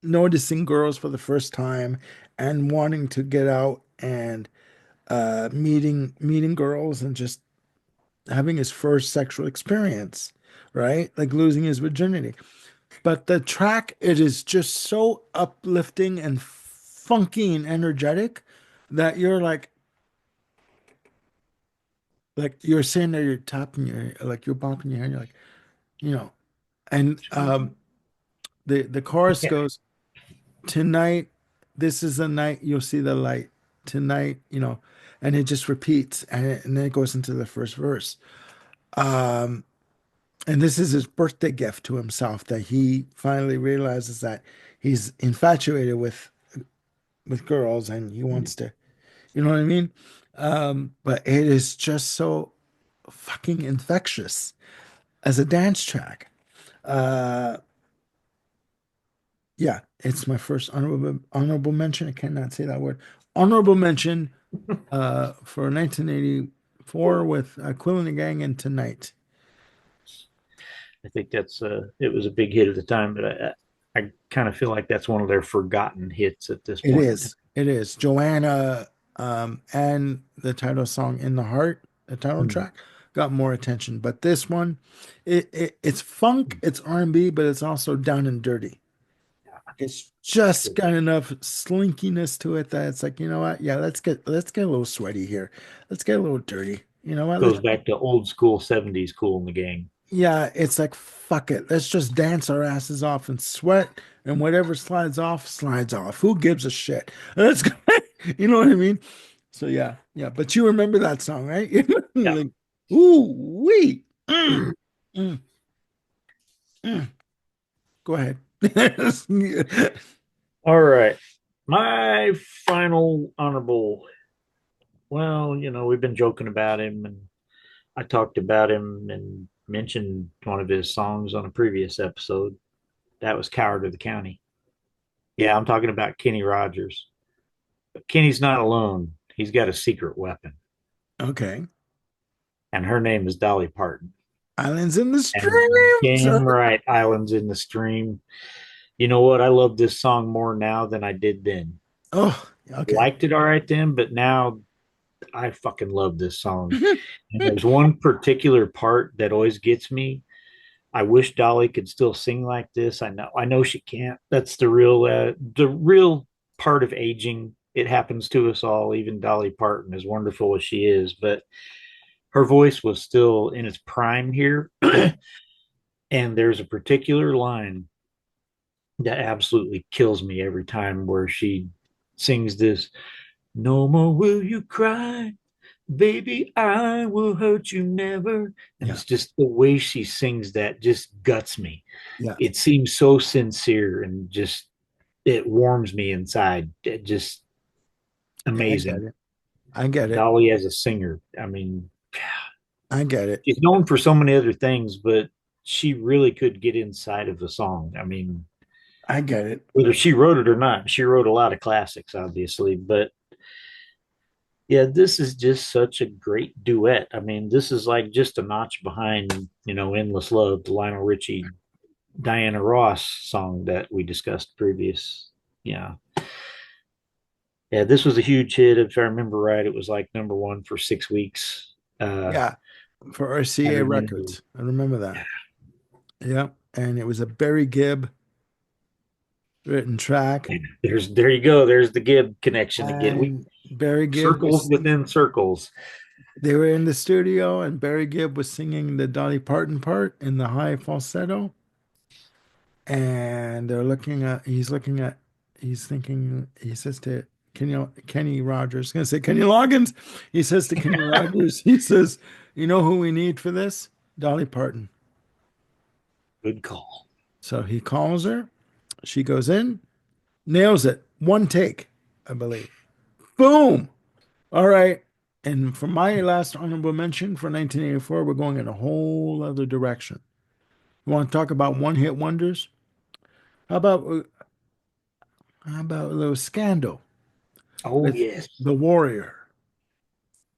A: noticing girls for the first time and wanting to get out and meeting girls and just having his first sexual experience, right? Like losing his virginity. But the track, it is just so uplifting and funky and energetic that you're like you're sitting there, you're tapping your like you're bopping your head, you're like, you know, and the chorus
B: Yeah.
A: goes, tonight, this is the night you'll see the light. Tonight, and it just repeats and then it goes into the first verse. Um, and this is his birthday gift to himself that he finally realizes that he's infatuated with girls and he wants to, you know what I mean? But it is just so fucking infectious as a dance track. Uh, yeah, it's my first honorable mention. I cannot say that word. Honorable mention for 1984 with Quill and the Gang and Tonight.
B: I think that's it was a big hit at the time, but I kind of feel like that's one of their forgotten hits at this
A: It
B: point in time.
A: is. It is. Joanna and the title song In the Heart, the title
B: Hmm.
A: track, got more attention. But this one, it's funk, it's R&B, but it's also down and dirty. It's just got enough slinkiness to it that it's like, you know what? Yeah, let's get a little sweaty here. Let's get a little dirty. You know what?
B: Goes back to old school 70s Cool in the Gang.
A: Yeah, it's like fuck it. Let's just dance our asses off and sweat, and whatever slides off, slides off. Who gives a shit? Let's go. You know what I mean? So yeah, yeah. But you remember that song, right?
B: Yeah.
A: Like, ooh, wee. Mm, mm. Go ahead.
B: All right. My final honorable. Well, we've been joking about him, and I talked about him and mentioned one of his songs on a previous episode. That was Coward of the County. Yeah, I'm talking about Kenny Rogers. But Kenny's not alone. He's got a secret weapon,
A: Okay.
B: and her name is Dolly Parton.
A: Islands in the
B: And
A: stream.
B: damn right, Islands in the Stream. You know what? I love this song more now than I did then.
A: Oh,
B: I
A: okay.
B: liked it all right then, but now I fucking love this song. And there's one particular part that always gets me. I wish Dolly could still sing like this. I know she can't. That's the real part of aging. It happens to us all. Even Dolly Parton, as wonderful as she is, but her voice was still in its prime here. And there's a particular line that absolutely kills me every time where she sings this, no more will you cry, baby, I will hurt you never. And
A: Yeah,
B: it's just the way she sings that just guts me.
A: yeah.
B: It seems so sincere and just it warms me inside. It just
A: I get
B: amazing.
A: it. I get it.
B: Dolly as a singer, I mean,
A: I get it.
B: she's known for so many other things, but she really could get inside of the song. I mean,
A: I get it.
B: whether she wrote it or not, she wrote a lot of classics, obviously, but yeah, this is just such a great duet. I mean, this is like just a notch behind, Endless Love, the Lionel Richie, Diana Ross song that we discussed previous. Yeah. Yeah, this was a huge hit. If I remember right, it was like number one for 6 weeks.
A: Yeah. for
B: I
A: RCA
B: remember.
A: Records. I remember that. Yeah. And it was a Barry Gibb written track.
B: There you go. There's the Gibb connection again. We
A: And Barry Gibb
B: circles
A: was
B: within circles.
A: they were in the studio and Barry Gibb was singing the Dolly Parton part in the high falsetto. And he's thinking, he says to Kenny Rogers, gonna say Kenny Loggins. He says to Kenny Rogers, he says, you know who we need for this? Dolly Parton.
B: Good call.
A: So he calls her. She goes in, nails it. One take, I believe. Boom. All right. And for my last honorable mention for 1984, we're going in a whole other direction. You want to talk about one hit wonders? How about how about a little scandal
B: Oh
A: with
B: yes.
A: The Warrior?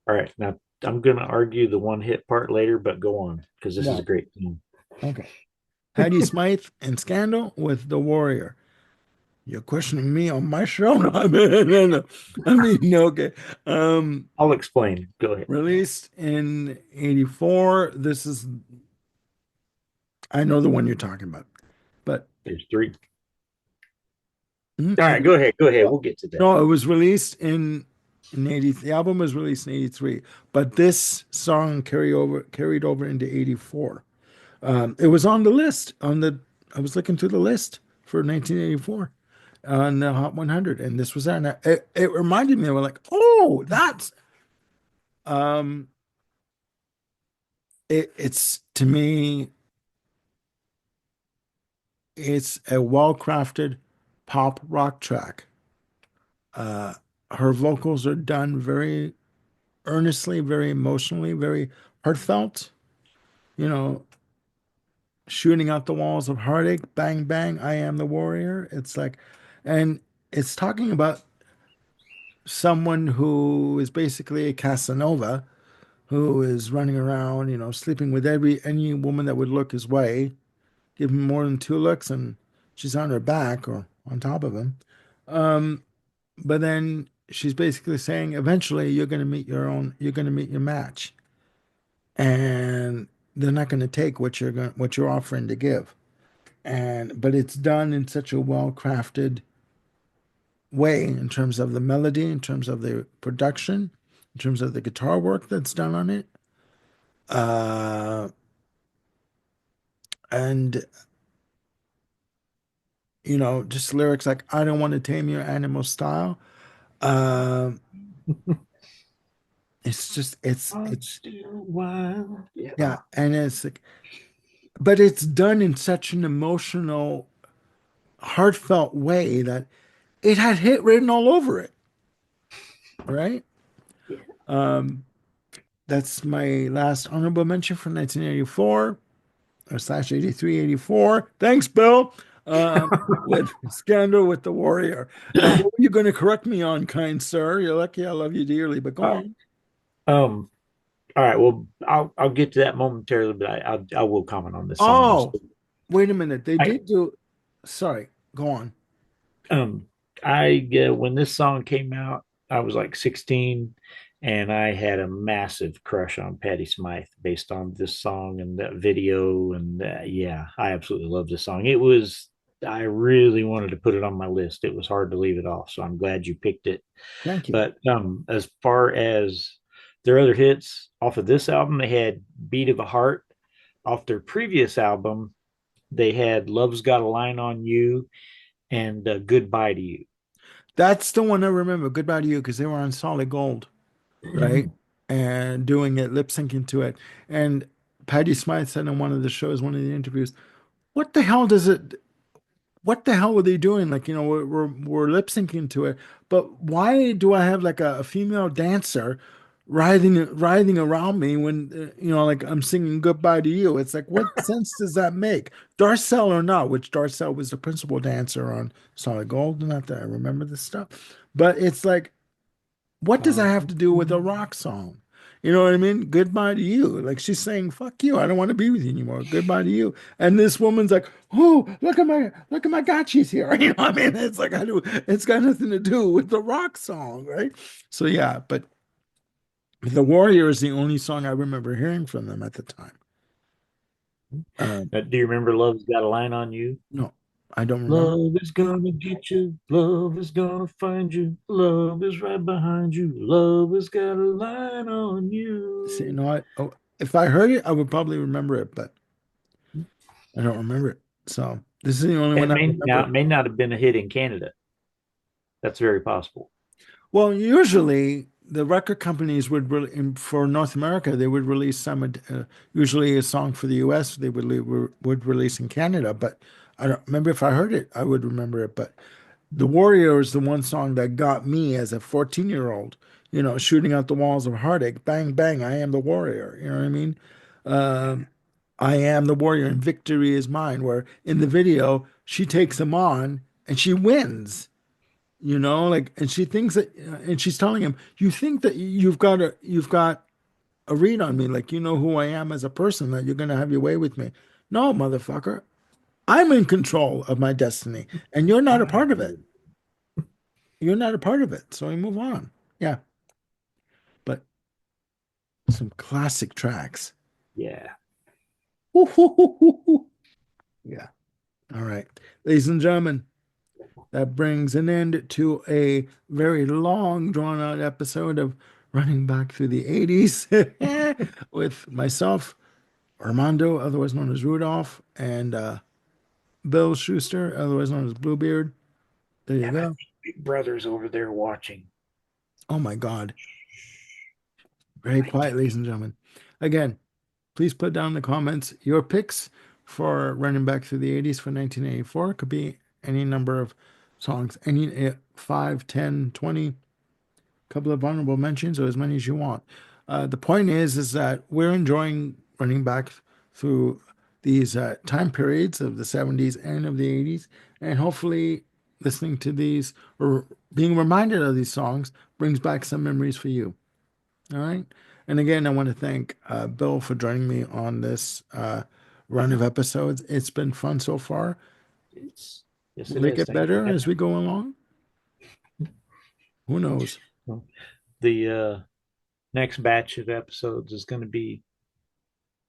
B: All right. Now I'm gonna argue the one hit part later, but go on because this is a
A: No.
B: great theme.
A: Okay. Patty Smythe and Scandal with The Warrior. You're questioning me on my show? No, no. I mean, no, okay. Um,
B: I'll explain. Go ahead.
A: Released in 84. This is, I know the one you're talking about, but
B: There's three.
A: mm,
B: All right,
A: it-
B: go ahead. Go ahead.
A: no,
B: We'll get to that.
A: no, it was released in 80. The album was released in 83, but this song carried over into 84. It was on the list on the. I was looking through the list for 1984 on the Hot 100, and this was on. It reminded me of like, oh, that's um. It's to me, it's a well-crafted pop rock track. Uh, her vocals are done very earnestly, very emotionally, very heartfelt. You know, shooting out the walls of heartache, bang bang, I am the warrior. It's like, and it's talking about someone who is basically a Casanova, who is running around, sleeping with any woman that would look his way, give him more than two looks, and she's on her back or on top of him. Um, but then she's basically saying, eventually you're going to meet your match, and they're not going to take what you're offering to give. But it's done in such a well-crafted way in terms of the melody, in terms of the production, in terms of the guitar work that's done on it. Uh, and just lyrics like "I don't want to tame your animal style." Uh, it's just
B: I'm
A: it's
B: still wild. Yeah.
A: yeah, and it's like, but it's done in such an emotional, heartfelt way that it had hit written all over it, right?
B: Yeah.
A: Um, that's my last honorable mention for 1984 or slash 83, 84. Thanks, Bill. With Scandal with the Warrior. What were you going to correct me on, kind sir? You're lucky I love you dearly, but go
B: Uh,
A: on.
B: all right. Well, I'll get to that momentarily, but I will comment on this song also.
A: Oh, wait a minute. They
B: I
A: did do, sorry, go on.
B: um I when this song came out, I was like 16, and I had a massive crush on Patti Smythe based on this song and that video, and yeah, I absolutely love this song. I really wanted to put it on my list. It was hard to leave it off, so I'm glad you picked it.
A: Thank you.
B: But as far as their other hits off of this album, they had Beat of a Heart. Off their previous album, they had Love's Got a Line on You and Goodbye to You.
A: That's the one I remember. Goodbye to You, because they were on Solid Gold, right? And doing it, lip syncing to it. And Patty Smythe said in one of the shows, one of the interviews, what the hell does it what the hell were they doing? Like, we're lip syncing to it, but why do I have like a female dancer riding around me when like I'm singing goodbye to you? It's like, what sense does that make? Darcel or not, which Darcel was the principal dancer on Solid Gold, not that I remember this stuff, but it's like, what does that have to do with a rock song? You know what I mean? Goodbye to you. Like she's saying, fuck you. I don't want to be with you anymore. Goodbye to you. And this woman's like, oh, look at my gotchis here. You know what I mean? It's like it's got nothing to do with the rock song, right? So yeah, but The Warrior is the only song I remember hearing from them at the time.
B: Do you remember Love's Got a Line on You?
A: No, I don't remember.
B: Love is gonna get you. Love is gonna find you. Love is right behind you. Love has got a line on
A: See, you
B: you.
A: know what? Oh, if I heard it, I would probably remember it, but I don't remember it. So this is the only one
B: It
A: I
B: may now
A: remember.
B: it may not have been a hit in Canada. That's very possible.
A: Well, usually the record companies would for North America, they would release usually a song for the US, they would release in Canada, but I don't remember if I heard it, I would remember it. But The Warrior is the one song that got me as a 14-year-old, shooting out the walls of heartache. Bang, bang, I am the warrior. You know what I mean? Um, I am the warrior and victory is mine. Where in the video, she takes him on and she wins. Like, and she thinks that, and she's telling him, "You think that you've got a read on me, like you know who I am as a person, that you're gonna have your way with me. No, motherfucker, I'm in control of my destiny, and you're not a part of it. You're not a part of it. So we move on. Yeah, but some classic tracks.
B: Yeah.
A: Yeah. All right, ladies and gentlemen. That brings an end to a very long, drawn out episode of Running Back Through the 80s with myself, Armando, otherwise known as Rudolph, and Bill Schuster, otherwise known as Bluebeard. There you
B: And I
A: go.
B: think Big Brother's over there watching.
A: Oh my God. Very
B: I
A: quiet,
B: think
A: ladies and gentlemen. Again, please put down in the comments your picks for Running Back Through the 80s for 1984. It could be any number of songs, any 5, 10, 20. Couple of honorable mentions or as many as you want. The point is that we're enjoying running back through these time periods of the 70s and of the 80s, and hopefully listening to these or being reminded of these songs brings back some memories for you. All right. And again, I want to thank Bill for joining me on this run of episodes. It's been fun so far.
B: it's yes, it
A: Will it
B: is.
A: get
B: Thanks for
A: better
B: having
A: as we go along? Who knows?
B: me. The next batch of episodes is going to be,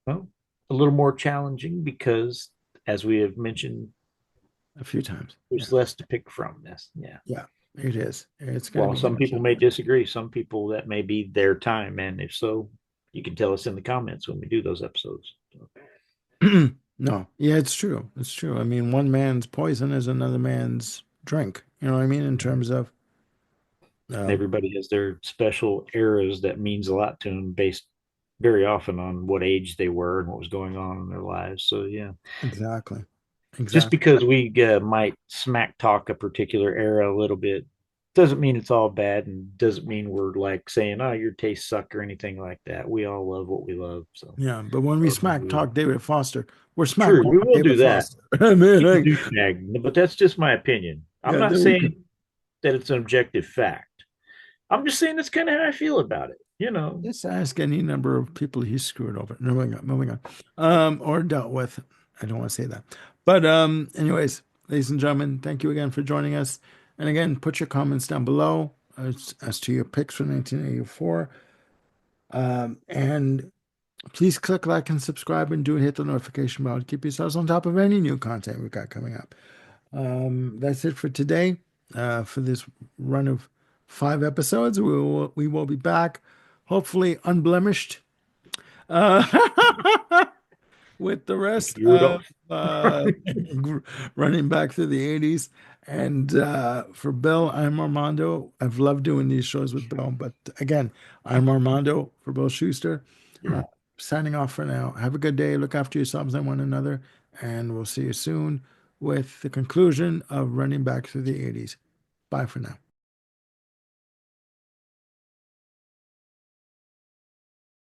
B: well, a little more challenging because, as we have mentioned,
A: A few times. Yeah.
B: there's less to pick from this. Yeah.
A: Yeah, it is. It's going
B: While
A: to be
B: some
A: more
B: people may
A: challenging.
B: disagree, some people that may be their time. And if so, you can tell us in the comments when we do those episodes. So
A: No, yeah, it's true. It's true. I mean, one man's poison is another man's drink. You know what I mean? In terms of, um,
B: everybody has their special eras that means a lot to them based very often on what age they were and what was going on in their lives. So, yeah,
A: exactly,
B: just
A: exactly.
B: because we might smack talk a particular era a little bit doesn't mean it's all bad and doesn't mean we're like saying, oh, your tastes suck or anything like that. We all love what we love. So,
A: Yeah, but when we
B: or who
A: smack
B: we love.
A: talk David Foster, we're smack
B: True, we
A: talking
B: will do
A: David
B: that.
A: Foster. I mean,
B: He's a
A: like,
B: douchebag, but that's just my opinion. I'm
A: yeah,
B: not
A: there we go.
B: saying that it's an objective fact. I'm just saying that's kind of how I feel about it. You know,
A: Just ask any number of people he screwed over. Moving on, moving on. Or dealt with. I don't want to say that. But anyways, ladies and gentlemen, thank you again for joining us. And again, put your comments down below as to your picks for 1984. And please click like and subscribe and do hit the notification bell to keep yourselves on top of any new content we've got coming up. That's it for today. For this run of 5 episodes, we will be back, hopefully unblemished, uh, with the
B: thank
A: rest
B: you,
A: of
B: Rudolph.
A: running back through the 80s. And for Bill, I'm Armando. I've loved doing these shows with Bill. But again, I'm Armando for Bill Schuster. Uh, Signing off for now. Have a good day. Look after yourselves and one another. And we'll see you soon with the conclusion of running back through the 80s. Bye for now.